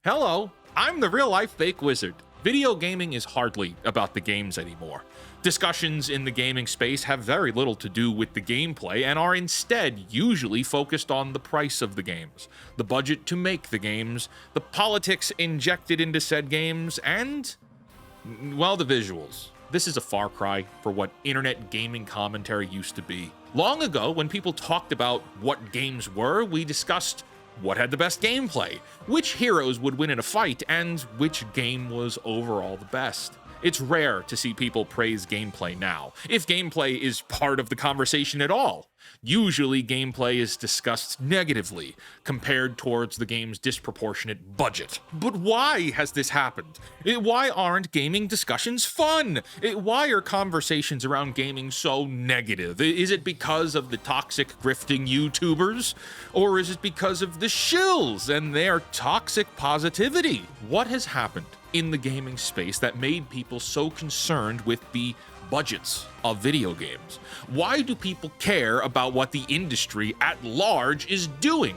Hello, I'm the real-life fake wizard. Video gaming is hardly about the games anymore. Discussions in the gaming space have very little to do with the gameplay and are instead usually focused on the price of the games, the budget to make the games, the politics injected into said games, and, well, the visuals. This is a far cry for what internet gaming commentary used to be. Long ago, when people talked about what games were, we discussed what had the best gameplay, which heroes would win in a fight, and which game was overall the best. It's rare to see people praise gameplay now, if gameplay is part of the conversation at all. Usually, gameplay is discussed negatively, compared towards the game's disproportionate budget. But why has this happened? Why aren't gaming discussions fun? Why are conversations around gaming so negative? Is it because of the toxic grifting YouTubers? Or is it because of the shills and their toxic positivity? What has happened in the gaming space that made people so concerned with the budgets of video games? Why do people care about what the industry at large is doing?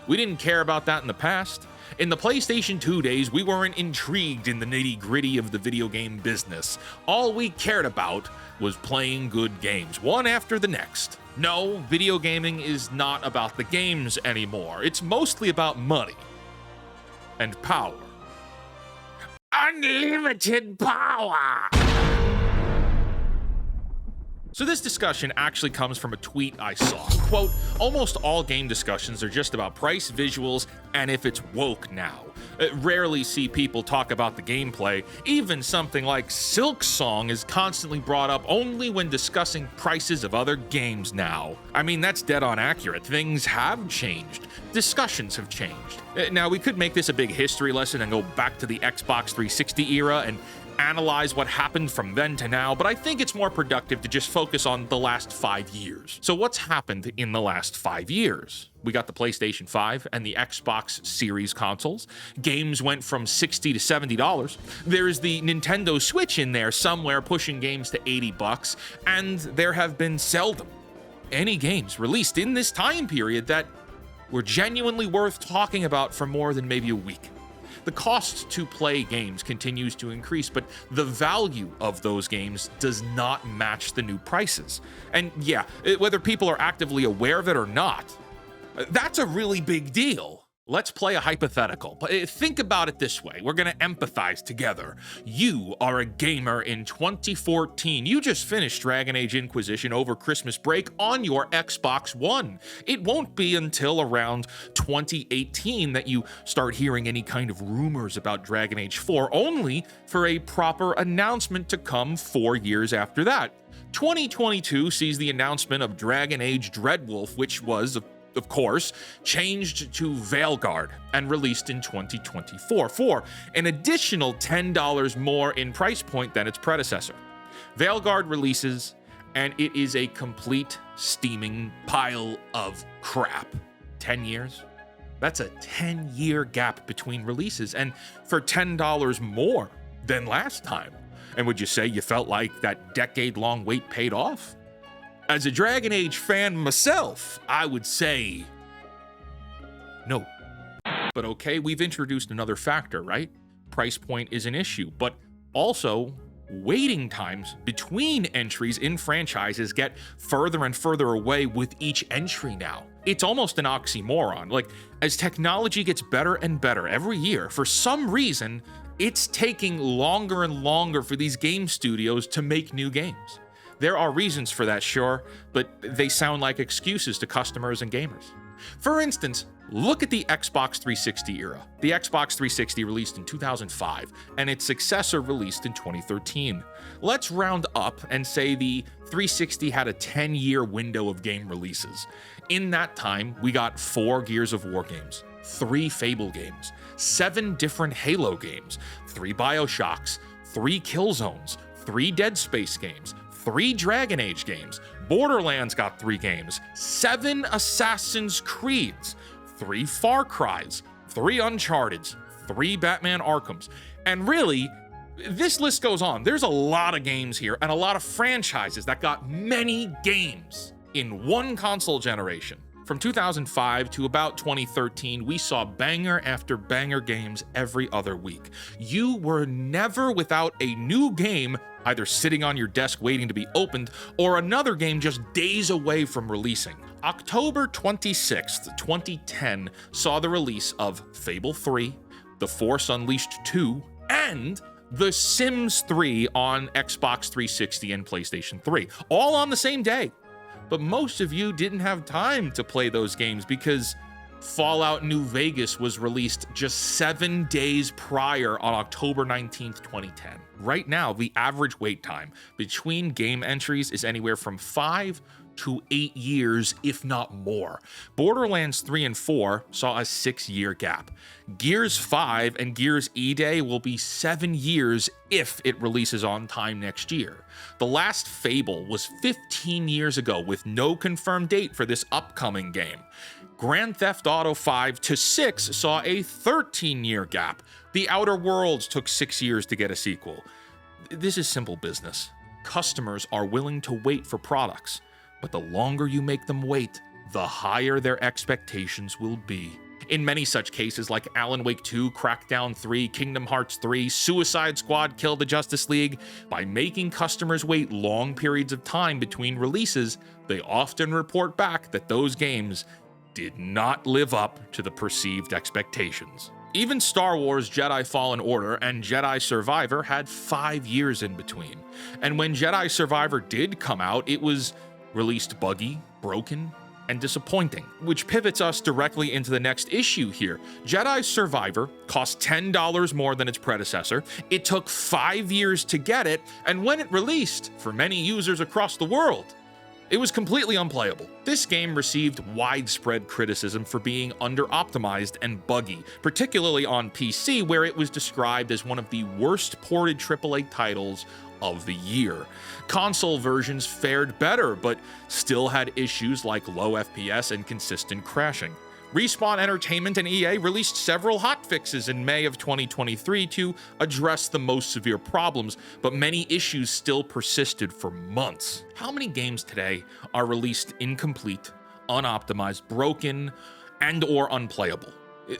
We didn't care about that in the past. In the PlayStation 2 days, we weren't intrigued in the nitty-gritty of the video game business. All we cared about was playing good games, one after the next. No, video gaming is not about the games anymore. It's mostly about money and power. Unlimited power! So this discussion actually comes from a tweet I saw. Quote, almost all game discussions are just about price, visuals, and if it's woke now. Rarely see people talk about the gameplay. Even something like Silksong is constantly brought up only when discussing prices of other games now. I mean, that's dead on accurate. Things have changed. Discussions have changed. Now, we could make this a big history lesson and go back to the Xbox 360 era and analyze what happened from then to now, but I think it's more productive to just focus on the last 5 years. So what's happened in the last 5 years? We got the PlayStation 5 and the Xbox Series consoles. Games went from $60 to $70. There's the Nintendo Switch in there somewhere pushing games to $80, and there have been seldom any games released in this time period that were genuinely worth talking about for more than maybe a week. The cost to play games continues to increase, but the value of those games does not match the new prices. And yeah, whether people are actively aware of it or not, that's a really big deal. Let's play a hypothetical, but think about it this way. We're gonna empathize together. You are a gamer in 2014. You just finished Dragon Age Inquisition over Christmas break on your Xbox One. It won't be until around 2018 that you start hearing any kind of rumors about Dragon Age 4, only for a proper announcement to come 4 years after that. 2022 sees the announcement of Dragon Age Dreadwolf, which was, of course, changed to Veilguard and released in 2024 for an additional $10 more in price point than its predecessor. Veilguard releases, and it is a complete steaming pile of crap. 10 years? That's a 10-year gap between releases, and for $10 more than last time. And would you say you felt like that decade-long wait paid off? As a Dragon Age fan myself, I would say no. But okay, we've introduced another factor, right? Price point is an issue, but also waiting times between entries in franchises get further and further away with each entry now. It's almost an oxymoron. Like, as technology gets better and better every year, for some reason, it's taking longer and longer for these game studios to make new games. There are reasons for that, sure, but they sound like excuses to customers and gamers. For instance, look at the Xbox 360 era. The Xbox 360 released in 2005, and its successor released in 2013. Let's round up and say the 360 had a 10-year window of game releases. In that time, we got 4 Gears of War games, 3 Fable games, 7 different Halo games, 3 BioShocks, 3 Killzones, 3 Dead Space games, 3 Dragon Age games, Borderlands got 3 games, 7 Assassin's Creeds, 3 Far Cries, 3 Uncharted's, 3 Batman Arkhams, and really, this list goes on. There's a lot of games here and a lot of franchises that got many games in one console generation. From 2005 to about 2013, we saw banger after banger games every other week. You were never without a new game either sitting on your desk waiting to be opened, or another game just days away from releasing. October 26th, 2010 saw the release of Fable 3, The Force Unleashed 2, and The Sims 3 on Xbox 360 and PlayStation 3, all on the same day. But most of you didn't have time to play those games because Fallout New Vegas was released just 7 days prior on October 19th, 2010. Right now, the average wait time between game entries is anywhere from 5 to 8 years, if not more. Borderlands 3 and 4 saw a 6-year gap. Gears 5 and Gears E-Day will be 7 years if it releases on time next year. The last Fable was 15 years ago with no confirmed date for this upcoming game. Grand Theft Auto 5 to 6 saw a 13-year gap. The Outer Worlds took 6 years to get a sequel. This is simple business. Customers are willing to wait for products, but the longer you make them wait, the higher their expectations will be. In many such cases like Alan Wake 2, Crackdown 3, Kingdom Hearts 3, Suicide Squad, Kill the Justice League, by making customers wait long periods of time between releases, they often report back that those games did not live up to the perceived expectations. Even Star Wars Jedi Fallen Order and Jedi Survivor had 5 years in between. And when Jedi Survivor did come out, it was released buggy, broken, and disappointing, which pivots us directly into the next issue here. Jedi Survivor cost $10 more than its predecessor, it took 5 years to get it, and when it released, for many users across the world, it was completely unplayable. This game received widespread criticism for being under-optimized and buggy, particularly on PC, where it was described as one of the worst ported AAA titles of the year. Console versions fared better, but still had issues like low FPS and consistent crashing. Respawn Entertainment and EA released several hotfixes in May of 2023 to address the most severe problems, but many issues still persisted for months. How many games today are released incomplete, unoptimized, broken, and/or unplayable?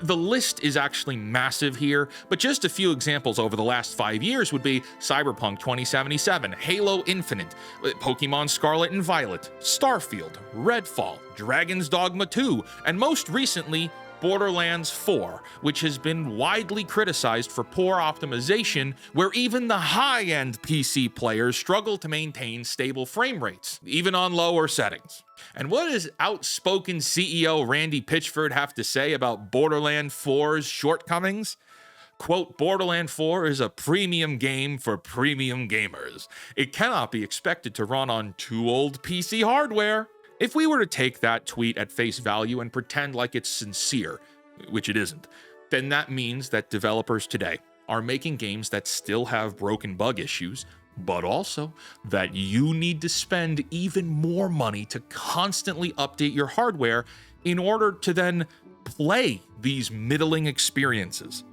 The list is actually massive here, but just a few examples over the last 5 years would be Cyberpunk 2077, Halo Infinite, Pokemon Scarlet and Violet, Starfield, Redfall, Dragon's Dogma 2, and most recently, Borderlands 4, which has been widely criticized for poor optimization, where even the high-end PC players struggle to maintain stable frame rates, even on lower settings. And what does outspoken CEO Randy Pitchford have to say about Borderlands 4's shortcomings? Quote, Borderlands 4 is a premium game for premium gamers. It cannot be expected to run on too old PC hardware. If we were to take that tweet at face value and pretend like it's sincere, which it isn't, then that means that developers today are making games that still have broken bug issues, but also that you need to spend even more money to constantly update your hardware in order to then play these middling experiences.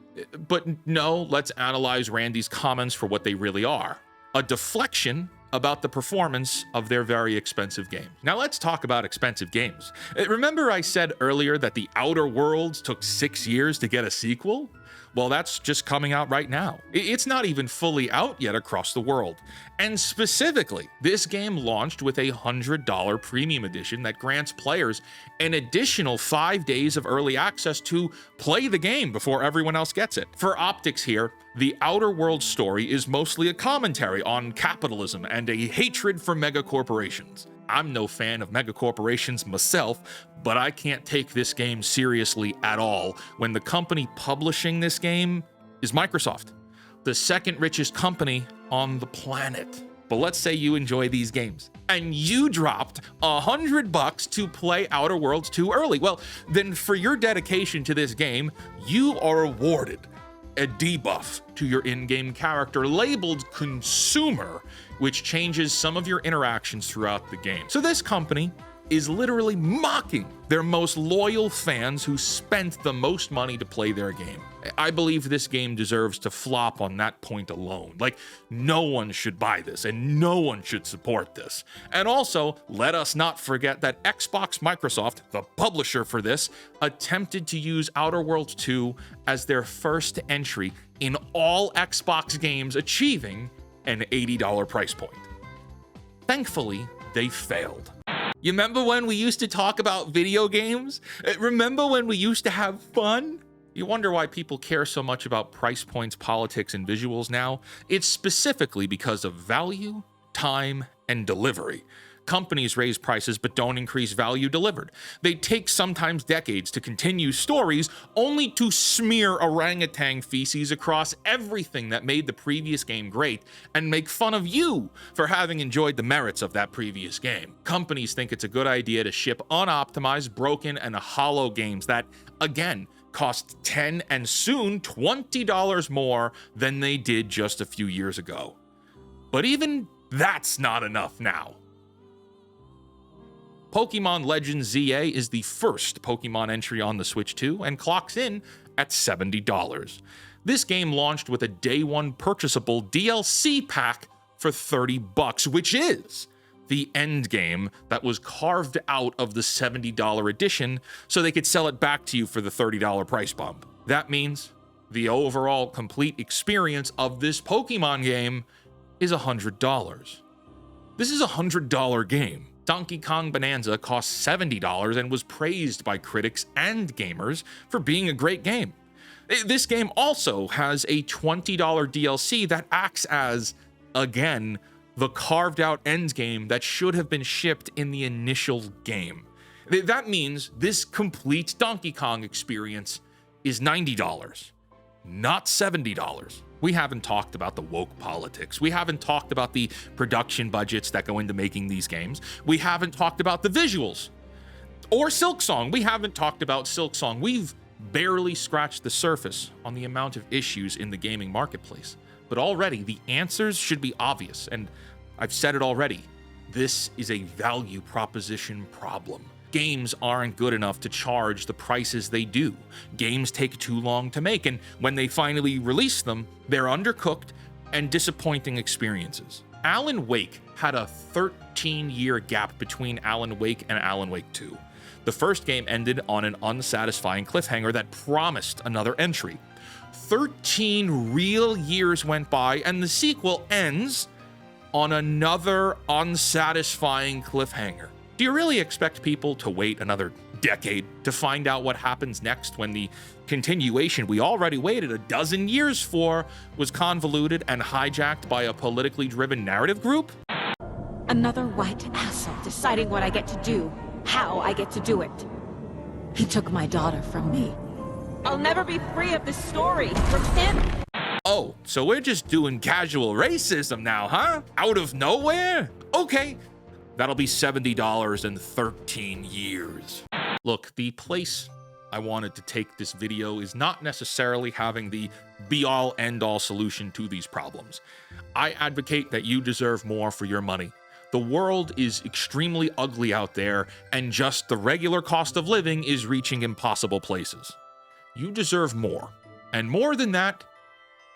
But no, let's analyze Randy's comments for what they really are: a deflection about the performance of their very expensive game. Now let's talk about expensive games. Remember I said earlier that The Outer Worlds took 6 years to get a sequel? Well, that's just coming out right now. It's not even fully out yet across the world. And specifically, this game launched with a $100 premium edition that grants players an additional 5 days of early access to play the game before everyone else gets it. For optics here, The Outer Worlds story is mostly a commentary on capitalism and a hatred for megacorporations. I'm no fan of megacorporations myself, but I can't take this game seriously at all when the company publishing this game is Microsoft, the second richest company on the planet. But let's say you enjoy these games and you dropped $100 to play Outer Worlds 2 early. Well, then for your dedication to this game, you are awarded a debuff to your in-game character labeled Consumer, which changes some of your interactions throughout the game. So this company is literally mocking their most loyal fans who spent the most money to play their game. I believe this game deserves to flop on that point alone. Like, no one should buy this and no one should support this. And also, let us not forget that Xbox Microsoft, the publisher for this, attempted to use Outer Worlds 2 as their first entry in all Xbox games, achieving an $80 price point. Thankfully, they failed. You remember when we used to talk about video games? Remember when we used to have fun? You wonder why people care so much about price points, politics, and visuals now? It's specifically because of value, time, and delivery. Companies raise prices but don't increase value delivered. They take sometimes decades to continue stories only to smear orangutan feces across everything that made the previous game great and make fun of you for having enjoyed the merits of that previous game. Companies think it's a good idea to ship unoptimized, broken, and hollow games that, again, cost $10 and soon $20 more than they did just a few years ago. But even that's not enough now. Pokemon Legends ZA is the first Pokemon entry on the Switch 2 and clocks in at $70. This game launched with a day one purchasable DLC pack for $30, which is the end game that was carved out of the $70 edition so they could sell it back to you for the $30 price bump. That means the overall complete experience of this Pokemon game is $100. This is a $100 game. Donkey Kong Bonanza cost $70 and was praised by critics and gamers for being a great game. This game also has a $20 DLC that acts as, again, the carved out endgame that should have been shipped in the initial game. That means this complete Donkey Kong experience is $90, not $70. We haven't talked about the woke politics. We haven't talked about the production budgets that go into making these games. We haven't talked about the visuals. Or Silksong. We haven't talked about Silksong. We've barely scratched the surface on the amount of issues in the gaming marketplace. But already, the answers should be obvious. And I've said it already. This is a value proposition problem. Games aren't good enough to charge the prices they do. Games take too long to make, and when they finally release them, they're undercooked and disappointing experiences. Alan Wake had a 13-year gap between Alan Wake and Alan Wake 2. The first game ended on an unsatisfying cliffhanger that promised another entry. 13 real years went by, and the sequel ends on another unsatisfying cliffhanger. Do you really expect people to wait another decade to find out what happens next when the continuation we already waited a dozen years for was convoluted and hijacked by a politically driven narrative group? Another white asshole deciding what I get to do, how I get to do it. He took my daughter from me. I'll never be free of this story from him. Oh, so we're just doing casual racism now, huh? Out of nowhere? Okay. That'll be $70 in 13 years. Look, the place I wanted to take this video is not necessarily having the be-all, end-all solution to these problems. I advocate that you deserve more for your money. The world is extremely ugly out there, and just the regular cost of living is reaching impossible places. You deserve more. And more than that,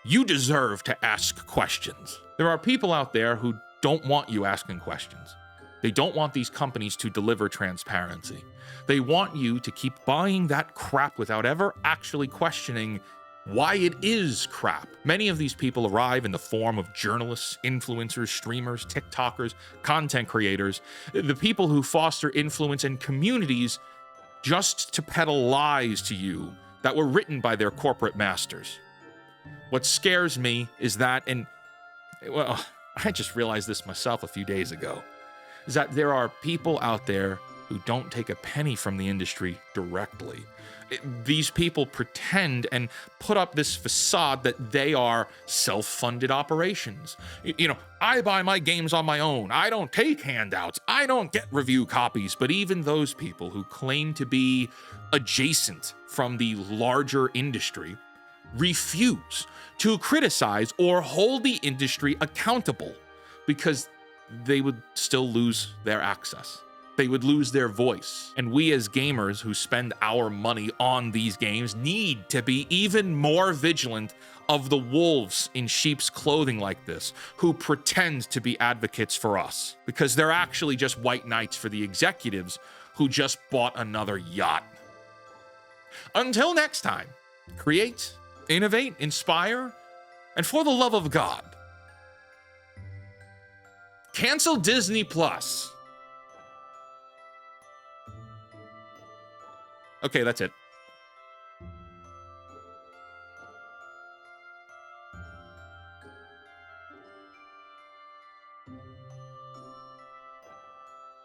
you deserve to ask questions. There are people out there who don't want you asking questions. They don't want these companies to deliver transparency. They want you to keep buying that crap without ever actually questioning why it is crap. Many of these people arrive in the form of journalists, influencers, streamers, TikTokers, content creators, the people who foster influence and communities just to peddle lies to you that were written by their corporate masters. What scares me is that, and well, I just realized this myself a few days ago, is that there are people out there who don't take a penny from the industry directly. These people pretend and put up this facade that they are self-funded operations. You know, I buy my games on my own. I don't take handouts. I don't get review copies. But even those people who claim to be adjacent from the larger industry refuse to criticize or hold the industry accountable because they would still lose their access. They would lose their voice. And we as gamers who spend our money on these games need to be even more vigilant of the wolves in sheep's clothing like this, who pretend to be advocates for us, because they're actually just white knights for the executives who just bought another yacht. Until next time, create, innovate, inspire, and for the love of God, cancel Disney Plus. Okay, that's it.